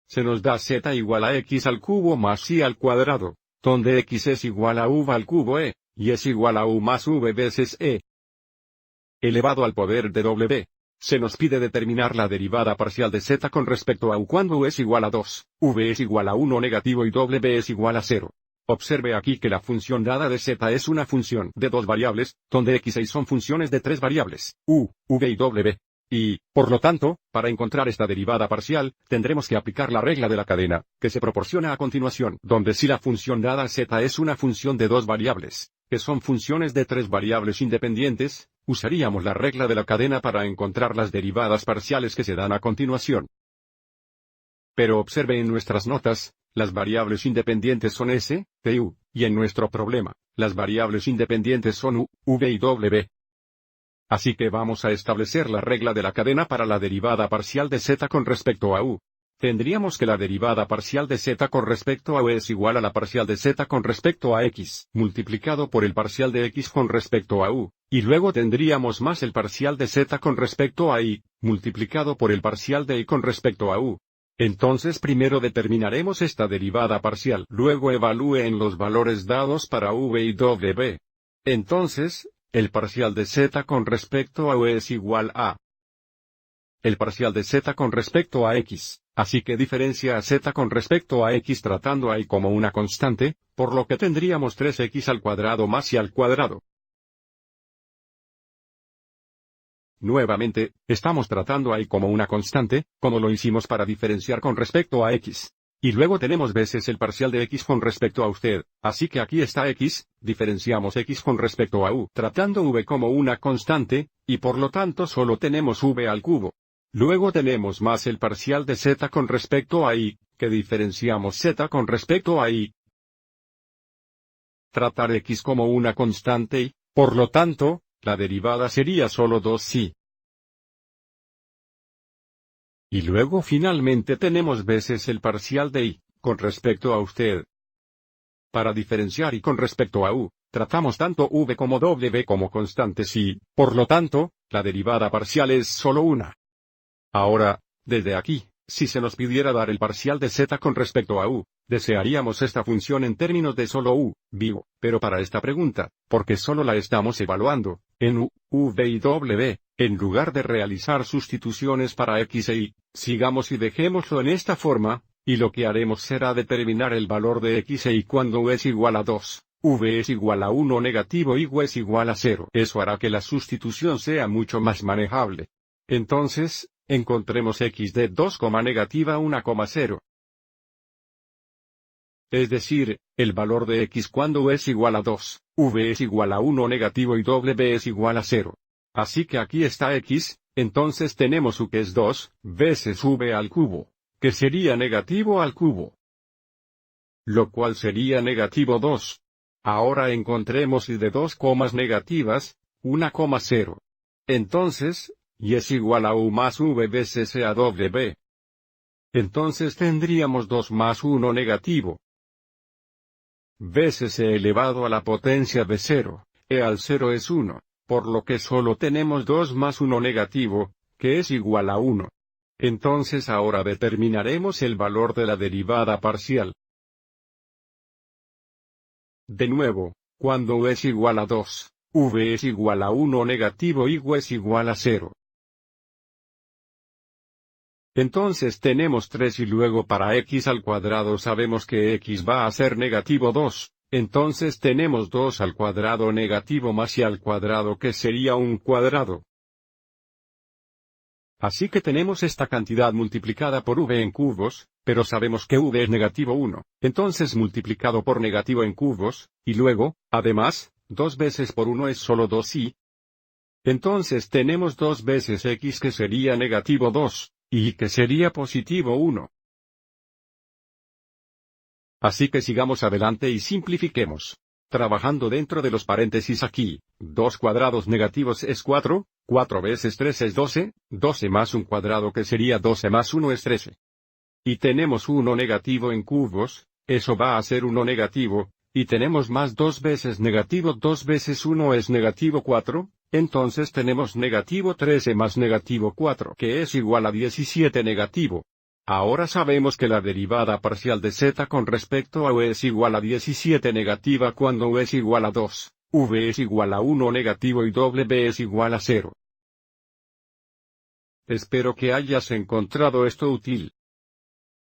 se nos da z igual a x al cubo más y al cuadrado, donde x es igual a v al cubo e, y es igual a u más v veces e, elevado al poder de w. Se nos pide determinar la derivada parcial de z con respecto a u cuando u es igual a 2, v es igual a 1 negativo y w es igual a 0. Observe aquí que la función dada de z es una función de dos variables, donde x y son funciones de tres variables, u, v y w. Y, por lo tanto, para encontrar esta derivada parcial, tendremos que aplicar la regla de la cadena, que se proporciona a continuación, donde si la función dada z es una función de dos variables, que son funciones de tres variables independientes, usaríamos la regla de la cadena para encontrar las derivadas parciales que se dan a continuación. Pero observe en nuestras notas, las variables independientes son s, t y u, y en nuestro problema, las variables independientes son u, v y w. Así que vamos a establecer la regla de la cadena para la derivada parcial de z con respecto a u. Tendríamos que la derivada parcial de z con respecto a u es igual a la parcial de z con respecto a x, multiplicado por el parcial de x con respecto a u, y luego tendríamos más el parcial de z con respecto a y, multiplicado por el parcial de y con respecto a u. Entonces primero determinaremos esta derivada parcial, luego evalúen los valores dados para v y w. Entonces, el parcial de z con respecto a u es igual a el parcial de z con respecto a x, así que diferencia a z con respecto a x tratando a y como una constante, por lo que tendríamos 3x al cuadrado más y al cuadrado. Nuevamente, estamos tratando a y como una constante, como lo hicimos para diferenciar con respecto a x. Y luego tenemos veces el parcial de x con respecto a usted, así que aquí está x, diferenciamos x con respecto a u, tratando v como una constante, y por lo tanto solo tenemos v al cubo. Luego tenemos más el parcial de z con respecto a y, que diferenciamos z con respecto a y. Tratar x como una constante y, por lo tanto, la derivada sería solo 2y. Y luego finalmente tenemos veces el parcial de y, con respecto a usted. Para diferenciar y con respecto a u, tratamos tanto v como w como constantes y, por lo tanto, la derivada parcial es solo una. Ahora, desde aquí, si se nos pidiera dar el parcial de z con respecto a u, desearíamos esta función en términos de solo u, vivo, pero para esta pregunta, porque solo la estamos evaluando, en u, v y w, en lugar de realizar sustituciones para x e y, sigamos y dejémoslo en esta forma, y lo que haremos será determinar el valor de x e y cuando u es igual a 2, v es igual a 1 negativo y u es igual a 0. Eso hará que la sustitución sea mucho más manejable. Entonces, encontremos x de 2, negativa 1,0. Es decir, el valor de x cuando u es igual a 2, v es igual a 1 negativo y w es igual a 0. Así que aquí está x, entonces tenemos u que es 2, veces v al cubo, que sería negativo al cubo. Lo cual sería negativo 2. Ahora encontremos y de 2 comas negativas, 1,0. Entonces, y es igual a u más v veces e a w. Entonces tendríamos 2 más 1 negativo veces e elevado a la potencia de 0, e al 0 es 1, por lo que solo tenemos 2 más 1 negativo, que es igual a 1. Entonces ahora determinaremos el valor de la derivada parcial. De nuevo, cuando u es igual a 2, v es igual a 1 negativo y u es igual a 0. Entonces tenemos 3 y luego para x al cuadrado sabemos que x va a ser negativo 2, entonces tenemos 2 al cuadrado negativo más y al cuadrado que sería un cuadrado. Así que tenemos esta cantidad multiplicada por v en cubos, pero sabemos que v es negativo 1, entonces multiplicado por negativo en cubos, y luego, además, 2 veces por 1 es solo 2y. Entonces tenemos 2 veces x que sería negativo 2. Y que sería positivo 1. Así que sigamos adelante y simplifiquemos. Trabajando dentro de los paréntesis aquí, 2 cuadrados negativos es 4, 4 veces 3 es 12, 12 más un cuadrado que sería 12 más 1 es 13. Y tenemos 1 negativo en cubos, eso va a ser 1 negativo, y tenemos más 2 veces negativo 2 veces 1 es negativo 4. Entonces tenemos negativo 13 más negativo 4 que es igual a 17 negativo. Ahora sabemos que la derivada parcial de z con respecto a u es igual a 17 negativa cuando u es igual a 2, v es igual a 1 negativo y w es igual a 0. Espero que hayas encontrado esto útil.